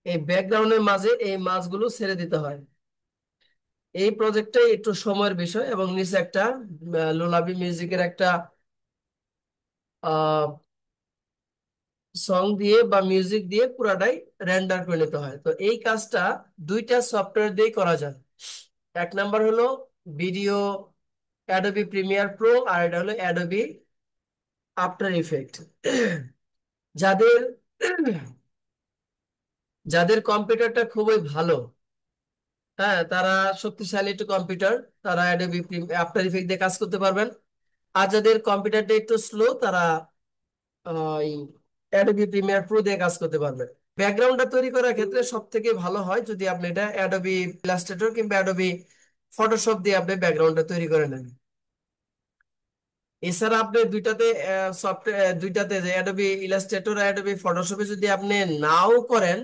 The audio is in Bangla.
এই ব্যাকগ্রাউন্ডের মাঝে এই মাছগুলো ছেড়ে দিতে হয়। এই প্রজেক্টটাই একটু সময়ের বিষয়, এবং নিচে একটা লোলাবি মিউজিকের একটা সং দিয়ে বা মিউজিক দিয়ে পুরাটাই রেন্ডার করে নিতে হয়। তো এই কাজটা দুইটা সফটওয়্যার দিয়ে করা যায়। এক নাম্বার হলো ভিডিও অ্যাডোবি প্রিমিয়ার প্রো, আর এটা হলো অ্যাডোবি আফটার ইফেক্ট। যাদের যাদের কম্পিউটারটা খুবই ভালো, হ্যাঁ, তারা শক্তিশালী একটু কম্পিউটার, তারা অ্যাডোবি আফটার ইফেক্ট দিয়ে কাজ করতে পারবেন। আর যাদের কম্পিউটারটা একটু স্লো, তারা অ্যাডোবি প্রিমিয়ার প্রো দিয়ে কাজ করতে পারবেন। ব্যাকগ্রাউন্ডটা তৈরি করার ক্ষেত্রে সব থেকে ভালো হয় যদি আপনি এটা অ্যাডোবি ইলাস্ট্রেটর কিংবা অ্যাডোবি ফটোশপ দিয়ে আপনি ব্যাকগ্রাউন্ডটা তৈরি করে নেন। এছাড়া আপনি দুইটাতে সফটওয়্যার দুইটাতে, যে অ্যাডোবি ইলাস্ট্রেটর আর অ্যাডোবি ফটোশপে যদি আপনি নাও করেন,